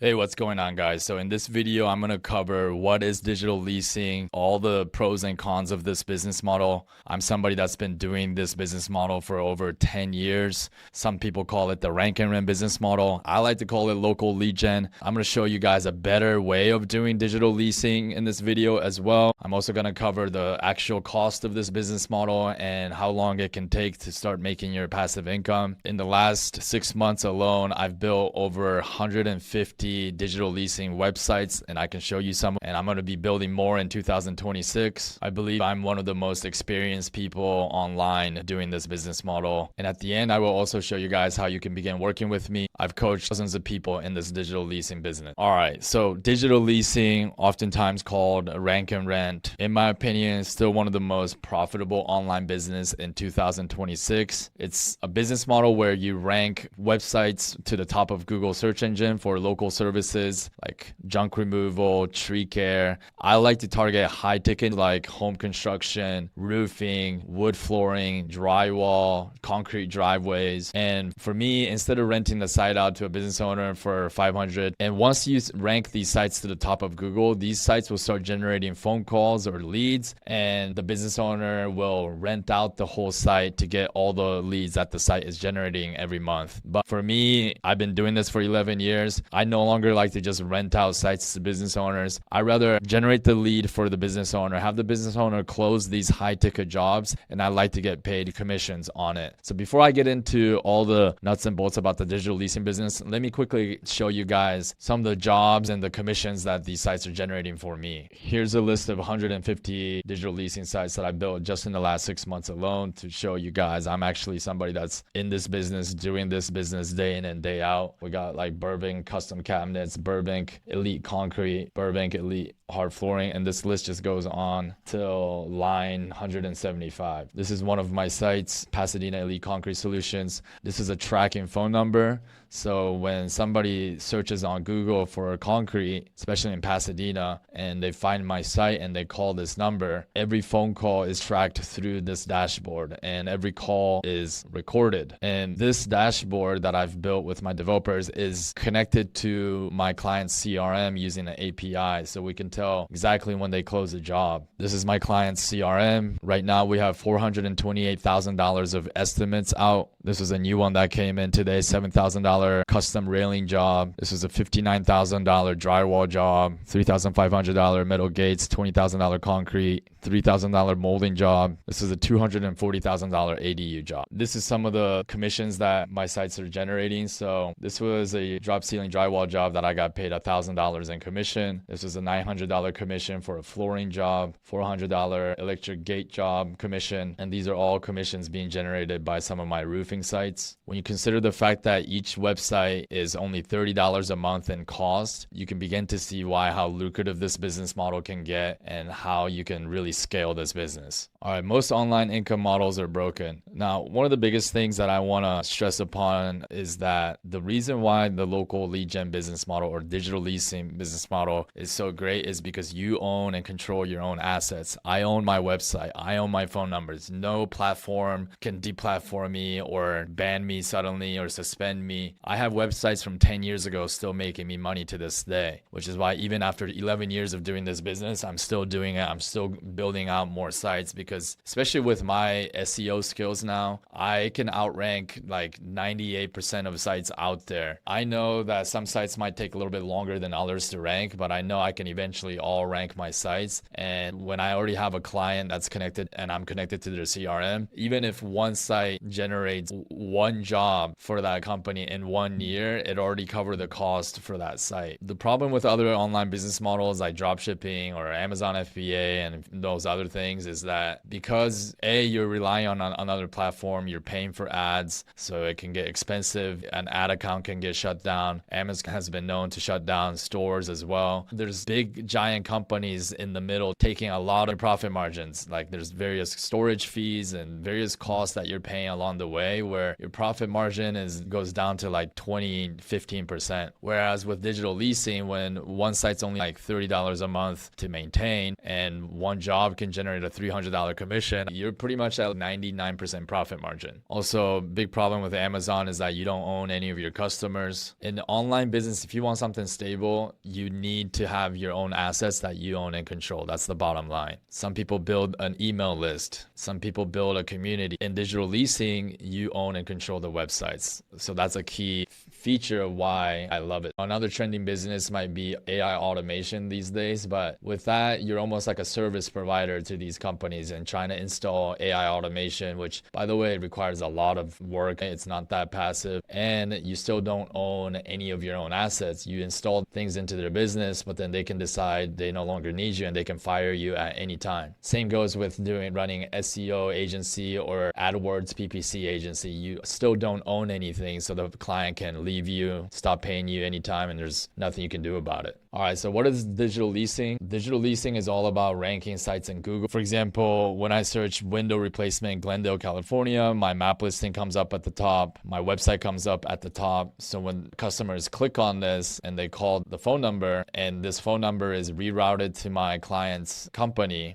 Hey, what's going on, guys? So in this video, I'm going to cover what is digital leasing, all the pros and cons of this business model. I'm somebody that's been doing this business model for over 10 years. Some people call it the rank and rent business model. I like to call it local lead gen. I'm going to show you guys a better way of doing digital leasing in this video as well. I'm also going to cover the actual cost of this business model and how long it can take to start making your passive income. In the last 6 months alone, I've built over 150 digital leasing websites, and I can show you some, and I'm going to be building more in 2026. I believe I'm one of the most experienced people online doing this business model. And at the end, I will also show you guys how you can begin working with me. I've coached dozens of people in this digital leasing business. All right, so digital leasing, oftentimes called rank and rent, in my opinion, is still one of the most profitable online business in 2026. It's a business model where you rank websites to the top of Google search engine for local services like junk removal, tree care. I like to target high ticket like home construction, roofing, wood flooring, drywall, concrete driveways. And for me, instead of renting the site out to a business owner for 500, and once you rank these sites to the top of Google, these sites will start generating phone calls or leads, and the business owner will rent out the whole site to get all the leads that the site is generating every month. But for me, I've been doing this for 11 years. I no longer like to just rent out sites to business owners. I rather generate the lead for the business owner, have the business owner close these high ticket jobs, and I like to get paid commissions on it. So before I get into all the nuts and bolts about the digital leasing business, let me quickly show you guys some of the jobs and the commissions that these sites are generating for me. Here's a list of 150 digital leasing sites that I built just in the last 6 months alone to show you guys I'm actually somebody that's in this business, doing this business day in and day out. We got like Burbank Custom Cabinets, Burbank Elite Concrete, Burbank Elite Hard Flooring, and this list just goes on till line 175. This is one of my sites, Pasadena Elite Concrete Solutions. This is a tracking phone number. So when somebody searches on Google for concrete, especially in Pasadena, and they find my site and they call this number, every phone call is tracked through this dashboard and every call is recorded. And this dashboard that I've built with my developers is connected to my client's CRM using an API, so we can tell exactly when they close a job. This is my client's CRM. Right now we have $428,000 of estimates out. This is a new one that came in today, $7,000 custom railing job. This is a $59,000 drywall job, $3,500 metal gates, $20,000 concrete, $3,000 molding job. This is a $240,000 ADU job. This is some of the commissions that my sites are generating. So this was a drop ceiling drywall job that I got paid $1,000 in commission. This was a $900 commission for a flooring job, $400 electric gate job commission. And these are all commissions being generated by some of my roofing sites. When you consider the fact that each website is only $30 a month in cost, you can begin to see how lucrative this business model can get and how you can really scale this business. All right, most online income models are broken. Now, one of the biggest things that I want to stress upon is that the reason why the local lead gen business model or digital leasing business model is so great is because you own and control your own assets. I own my website. I own my phone numbers. No platform can deplatform me or ban me suddenly or suspend me. I have websites from 10 years ago still making me money to this day, which is why even after 11 years of doing this business, I'm still doing it. I'm still building out more sites because especially with my SEO skills now, I can outrank like 98% of sites out there. I know that some sites might take a little bit longer than others to rank, but I know I can eventually all rank my sites. And when I already have a client that's connected and I'm connected to their CRM, even if one site generates one job for that company in 1 year, it already covered the cost for that site. The problem with other online business models like dropshipping or Amazon FBA and those other things is that because you're relying on another platform, you're paying for ads, so it can get expensive. An ad account can get shut down. Amazon has been known to shut down stores as well. There's big giant companies in the middle taking a lot of profit margins. Like there's various storage fees and various costs that you're paying along the way where your profit margin goes down to like 20-15%. Whereas with digital leasing, when one site's only like $30 a month to maintain and one job can generate a $300 commission, you're pretty much at 99% profit margin. Also, big problem with Amazon is that you don't own any of your customers. In online business business, if you want something stable, you need to have your own assets that you own and control. That's the bottom line. Some people build an email list. Some people build a community. In digital leasing, you own and control the websites. So that's a key feature of why I love it. Another trending business might be AI automation these days, but with that, you're almost like a service provider to these companies and trying to install AI automation, which by the way, requires a lot of work. It's not that passive, and you still don't own any of your own assets. You install things into their business, but then they can decide they no longer need you and they can fire you at any time. Same goes with running SEO agency or AdWords PPC agency. You still don't own anything, so the client can leave you, stop paying you anytime, and there's nothing you can do about it. All right, so what is digital leasing? Digital leasing is all about ranking sites in Google. For example, when I search window replacement in Glendale, California, my map listing comes up at the top, my website comes up at the top. So when customers click on this and they call the phone number, and this phone number is rerouted to my client's company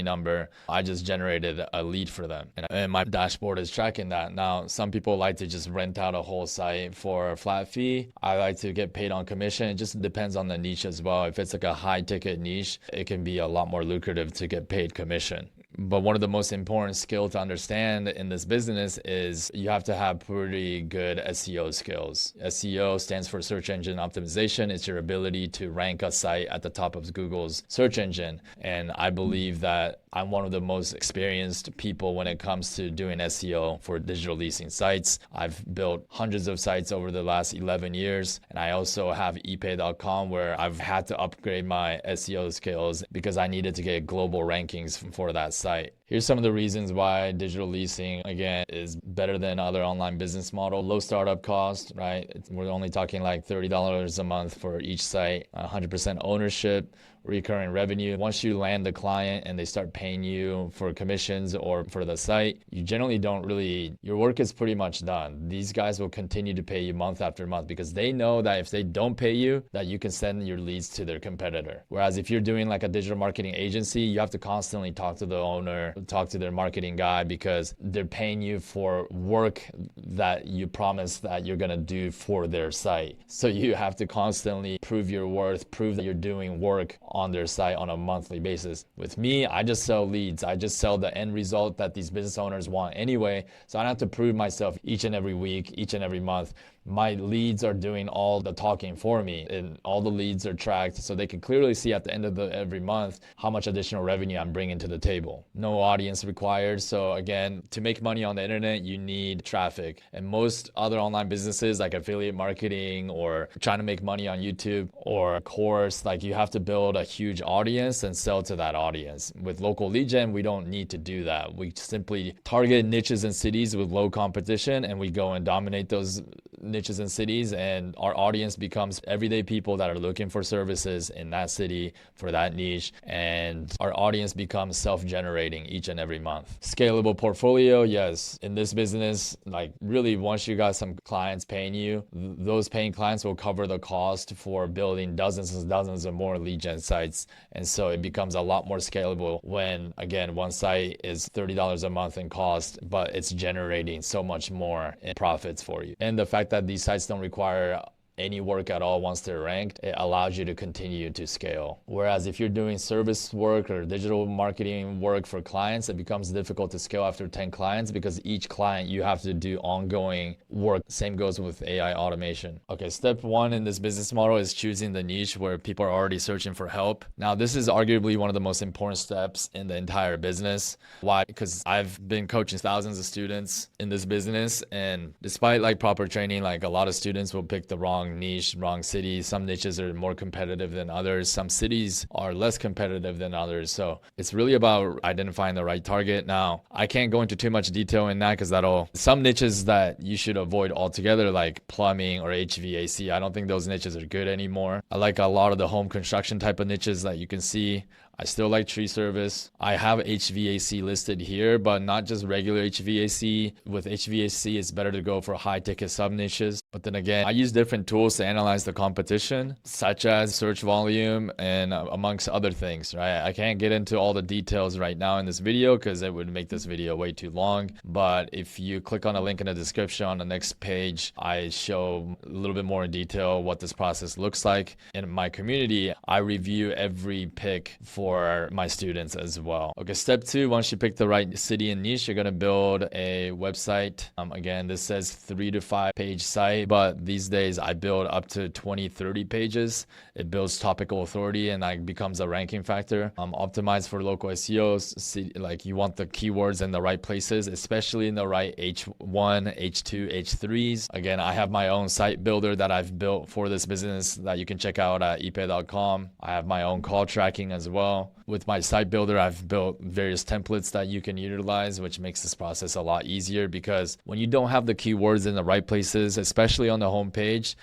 number, I just generated a lead for them. And my dashboard is tracking that. Now, some people like to just rent out a whole site for a flat fee. I like to get paid on commission. It just depends on the niche as well. If it's like a high ticket niche, it can be a lot more lucrative to get paid commission. But one of the most important skills to understand in this business is you have to have pretty good SEO skills. SEO stands for search engine optimization. It's your ability to rank a site at the top of Google's search engine. And I believe that I'm one of the most experienced people when it comes to doing SEO for digital leasing sites. I've built hundreds of sites over the last 11 years. And I also have epay.com where I've had to upgrade my SEO skills because I needed to get global rankings for that site. Here's some of the reasons why digital leasing, again, is better than other online business model. Low startup cost, right? We're only talking like $30 a month for each site, 100% ownership, recurring revenue. Once you land the client and they start paying you for commissions or for the site, you generally your work is pretty much done. These guys will continue to pay you month after month because they know that if they don't pay you, that you can send your leads to their competitor. Whereas if you're doing like a digital marketing agency, you have to constantly talk to the owner, talk to their marketing guy because they're paying you for work that you promised that you're going to do for their site. So you have to constantly prove your worth, prove that you're doing work on their site on a monthly basis. With me, I just sell leads. I just sell the end result that these business owners want anyway. So I don't have to prove myself each and every week, each and every month. My leads are doing all the talking for me, and all the leads are tracked so they can clearly see at the end of every month how much additional revenue I'm bringing to the table. No audience required. So again, to make money on the internet, you need traffic. And most other online businesses like affiliate marketing or trying to make money on YouTube or a course, like you have to build a huge audience and sell to that audience. With local lead gen, we don't need to do that. We simply target niches and cities with low competition, and we go and dominate those niches and cities, and our audience becomes everyday people that are looking for services in that city for that niche, and our audience becomes self-generating each and every month. Scalable portfolio, yes. In this business, like really once you got some clients paying you, those paying clients will cover the cost for building dozens and dozens of more lead gen sites, and so it becomes a lot more scalable when, again, one site is $30 a month in cost, but it's generating so much more in profits for you. And the fact that these sites don't require any work at all once they're ranked, it allows you to continue to scale. Whereas if you're doing service work or digital marketing work for clients, it becomes difficult to scale after 10 clients because each client you have to do ongoing work. Same goes with AI automation. Okay, step one in this business model is choosing the niche where people are already searching for help. Now, this is arguably one of the most important steps in the entire business. Why? Because I've been coaching thousands of students in this business, and despite like proper training, like a lot of students will pick the wrong niche, wrong city. Some niches are more competitive than others. Some cities are less competitive than others. So it's really about identifying the right target. Now, I can't go into too much detail in that because some niches that you should avoid altogether, like plumbing or HVAC. I don't think those niches are good anymore. I like a lot of the home construction type of niches that you can see. I still like tree service. I have HVAC listed here, but not just regular HVAC. With HVAC, it's better to go for high ticket sub niches. But then again, I use different tools to analyze the competition, such as search volume and amongst other things, right? I can't get into all the details right now in this video because it would make this video way too long. But if you click on the link in the description on the next page, I show a little bit more in detail what this process looks like. In my community, I review every pick for my students as well. Okay, step 2, once you pick the right city and niche, you're gonna build a website. Again, this says 3 to 5 page site, but these days I build up to 20, 30 pages. It builds topical authority and like becomes a ranking factor. Optimized for local SEOs, like you want the keywords in the right places, especially in the right H1, H2, H3s. Again, I have my own site builder that I've built for this business that you can check out at epay.com. I have my own call tracking as well. With my site builder, I've built various templates that you can utilize, which makes this process a lot easier because when you don't have the keywords in the right places, especially on the homepage,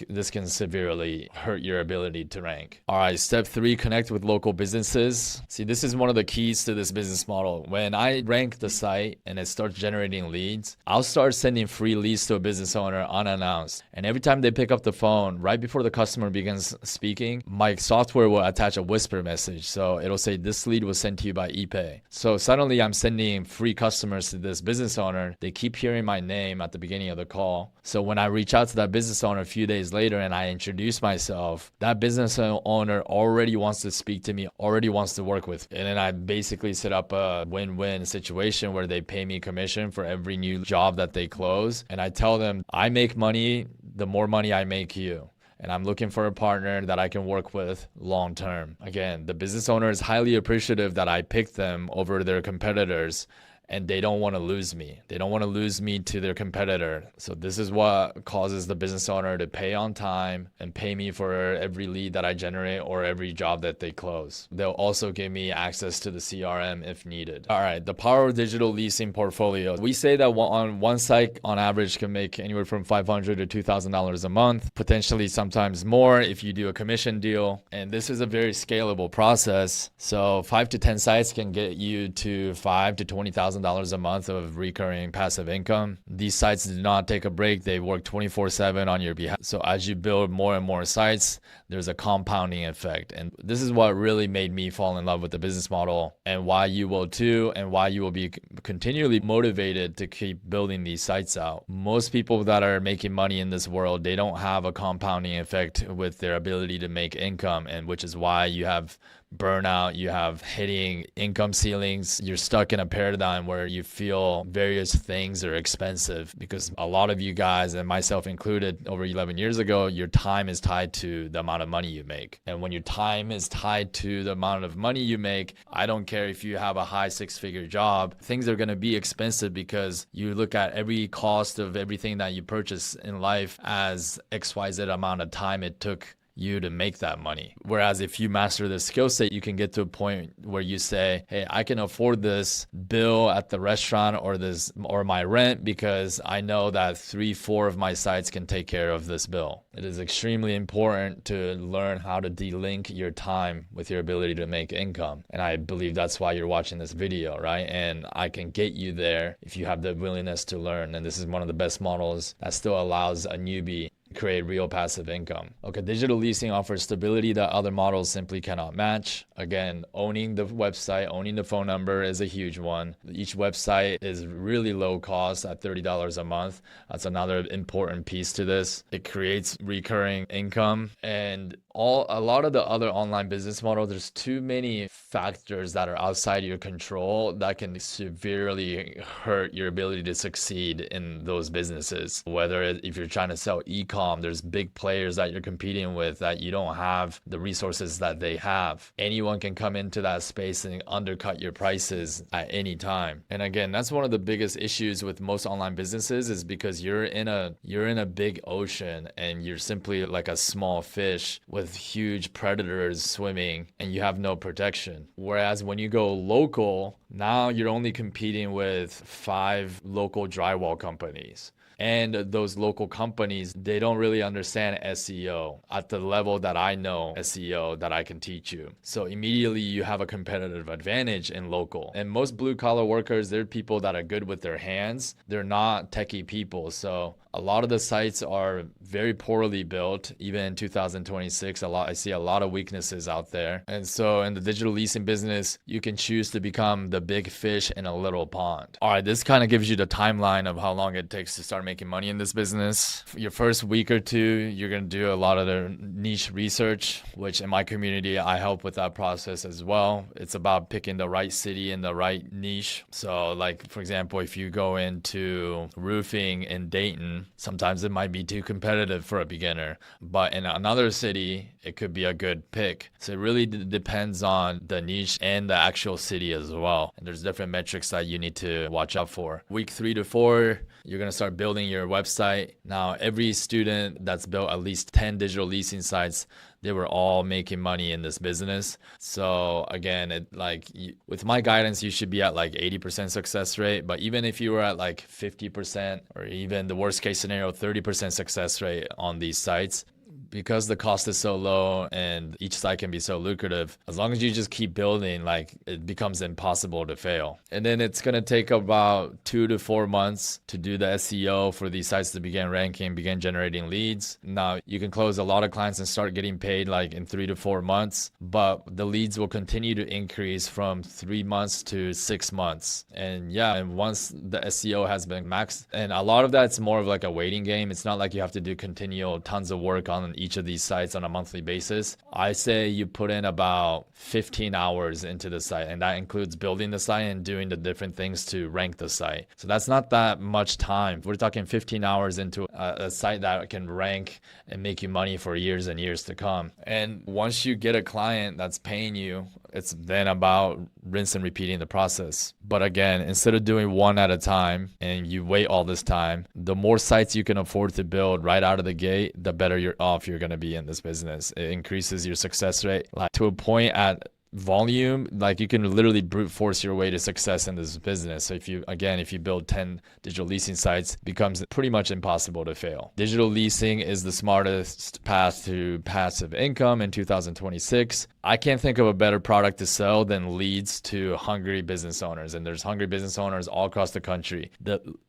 this can severely hurt your ability to rank. All right, step 3, connect with local businesses. See, this is one of the keys to this business model. When I rank the site and it starts generating leads, I'll start sending free leads to a business owner unannounced. And every time they pick up the phone, right before the customer begins speaking, my software will attach a whisper message. So it'll say, this lead was sent to you by ePay. So suddenly I'm sending free customers to this business owner. They keep hearing my name at the beginning of the call. So when I reach out to that business owner a few days later and I introduce myself, that business owner already wants to speak to me, already wants to work with me. And then I basically set up a win-win situation where they pay me commission for every new job that they close. And I tell them, I make money, the more money I make you. And I'm looking for a partner that I can work with long term. Again, the business owner is highly appreciative that I picked them over their competitors, and they don't want to lose me. They don't want to lose me to their competitor. So this is what causes the business owner to pay on time and pay me for every lead that I generate or every job that they close. They'll also give me access to the CRM if needed. All right, the power of digital leasing portfolio. We say that on one site on average can make anywhere from $500 to $2,000 a month, potentially sometimes more if you do a commission deal. And this is a very scalable process. So 5 to 10 sites can get you to $5,000 to $20,000 a month of recurring passive income. These sites do not take a break. They work 24/7 on your behalf. So as you build more and more sites, there's a compounding effect. And this is what really made me fall in love with the business model, and why you will too, and why you will be continually motivated to keep building these sites out. Most people that are making money in this world, they don't have a compounding effect with their ability to make income, and which is why you have burnout, you have hitting income ceilings, you're stuck in a paradigm where you feel various things are expensive, because a lot of you guys, and myself included, over 11 years ago, your time is tied to the amount of money you make. And when your time is tied to the amount of money you make, I don't care if you have a high 6-figure job, things are going to be expensive because you look at every cost of everything that you purchase in life as XYZ amount of time it took you to make that money. Whereas if you master this skill set, you can get to a point where you say, hey, I can afford this bill at the restaurant or my rent because I know that 3-4 of my sites can take care of this bill. It is extremely important to learn how to de-link your time with your ability to make income. And I believe that's why you're watching this video, right? And I can get you there if you have the willingness to learn. And this is one of the best models that still allows a newbie create real passive income. Okay, digital leasing offers stability that other models simply cannot match. Again, owning the website, owning the phone number is a huge one. Each website is really low cost at $30 a month. That's another important piece to this. It creates recurring income, and a lot of the other online business models, there's too many factors that are outside your control that can severely hurt your ability to succeed in those businesses. Whether if you're trying to sell e-com, there's big players that you're competing with that you don't have the resources that they have. Anyone can come into that space and undercut your prices at any time. And again, that's one of the biggest issues with most online businesses, is because you're in a big ocean and you're simply like a small fish with huge predators swimming, and you have no protection. Whereas when you go local, now you're only competing with 5 local drywall companies. And those local companies, they don't really understand SEO at the level that I know SEO that I can teach you. So immediately you have a competitive advantage in local. And most blue collar workers, they're people that are good with their hands. They're not techie people. So a lot of the sites are very poorly built. Even in 2026, I see a lot of weaknesses out there. And so in the digital leasing business, you can choose to become the big fish in a little pond. All right, this kind of gives you the timeline of how long it takes to start making money in this business. Your first week or two, you're going to do a lot of the niche research, which in my community, I help with that process as well. It's about picking the right city and the right niche. So like, for example, if you go into roofing in Dayton, sometimes it might be too competitive for a beginner, but in another city, it could be a good pick. So it really depends on the niche and the actual city as well. And there's different metrics that you need to watch out for. Week 3 to 4, you're going to start building your website. Now, every student that's built at least 10 digital leasing sites, they were all making money in this business. So again, with my guidance, you should be at like 80% success rate. But even if you were at like 50%, or even the worst case scenario, 30% success rate on these sites, because the cost is so low and each site can be so lucrative, as long as you just keep building, like, it becomes impossible to fail. And then it's going to take about 2 to 4 months to do the SEO for these sites to begin ranking, begin generating leads. Now, you can close a lot of clients and start getting paid like in 3 to 4 months, but the leads will continue to increase from 3 months to 6 months. And once the SEO has been maxed, and a lot of that's more of like a waiting game. It's not like you have to do continual tons of work on each of these sites on a monthly basis. I say you put in about 15 hours into the site, and that includes building the site and doing the different things to rank the site. So that's not that much time. We're talking 15 hours into a site that can rank and make you money for years and years to come. And once you get a client that's paying you, it's then about rinse and repeating the process. But again, instead of doing one at a time and you wait all this time, the more sites you can afford to build right out of the gate, the better you're going to be in this business. It increases your success rate to a point at volume, like you can literally brute force your way to success in this business. So if you build 10 digital leasing sites, it becomes pretty much impossible to fail. Digital leasing is the smartest path to passive income in 2026. I can't think of a better product to sell than leads to hungry business owners. And there's hungry business owners all across the country.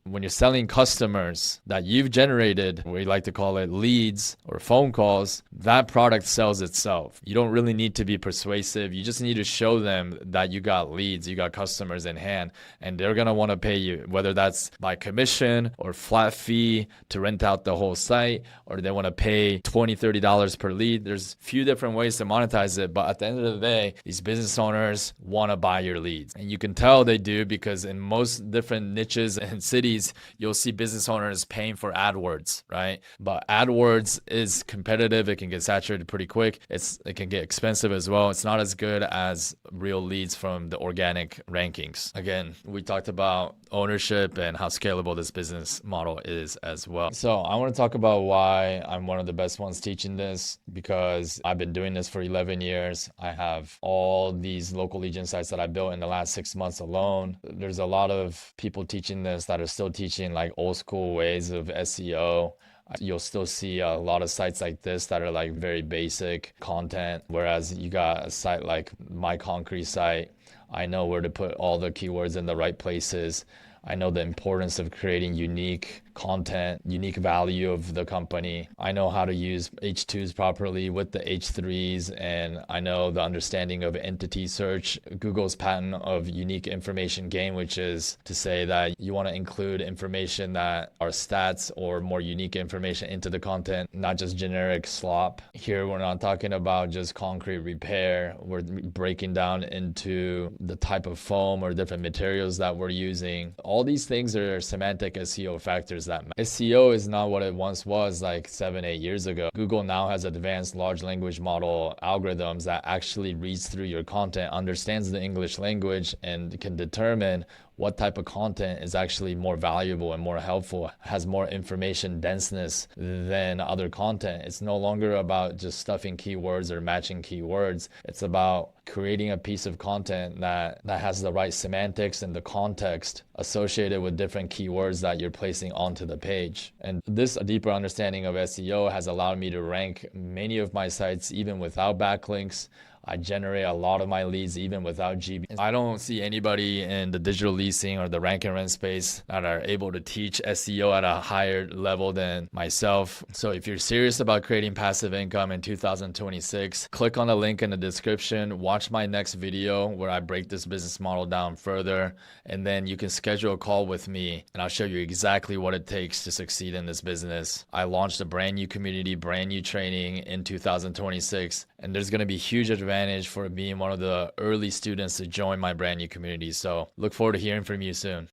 When you're selling customers that you've generated, we like to call it leads or phone calls, that product sells itself. You don't really need to be persuasive. You just need to show them that you got leads, you got customers in hand, and they're going to want to pay you, whether that's by commission or flat fee to rent out the whole site, or they want to pay $20, $30 per lead. There's a few different ways to monetize it, but at the end of the day, these business owners want to buy your leads. And you can tell they do because in most different niches and cities, you'll see business owners paying for AdWords, right? But AdWords is competitive. It can get saturated pretty quick. It can get expensive as well. It's not as good as real leads from the organic rankings. Again, we talked about ownership and how scalable this business model is as well. So I want to talk about why I'm one of the best ones teaching this, because I've been doing this for 11 years. I have all these local lead gen sites that I built in the last 6 months alone. There's a lot of people teaching this that are still teaching like old school ways of SEO. You'll still see a lot of sites like this that are like very basic content, whereas you got a site like my concrete site. I know where to put all the keywords in the right places. I know the importance of creating unique content, unique value of the company. I know how to use H2s properly with the H3s, and I know the understanding of entity search, Google's patent of unique information gain, which is to say that you want to include information that are stats or more unique information into the content, not just generic slop. Here, we're not talking about just concrete repair. We're breaking down into the type of foam or different materials that we're using. All these things are semantic SEO factors that matter. SEO is not what it once was like 7-8 years ago. Google now has advanced large language model algorithms that actually reads through your content, understands the English language, and can determine what type of content is actually more valuable and more helpful, has more information denseness than other content. It's no longer about just stuffing keywords or matching keywords. It's about creating a piece of content that has the right semantics and the context associated with different keywords that you're placing onto the page. And this deeper understanding of SEO has allowed me to rank many of my sites even without backlinks. I generate a lot of my leads even without GB. I don't see anybody in the digital leasing or the rank and rent space that are able to teach SEO at a higher level than myself. So if you're serious about creating passive income in 2026, click on the link in the description, watch my next video where I break this business model down further, and then you can schedule a call with me and I'll show you exactly what it takes to succeed in this business. I launched a brand new community, brand new training in 2026, and there's going to be huge advantage for being one of the early students to join my brand new community. So look forward to hearing from you soon.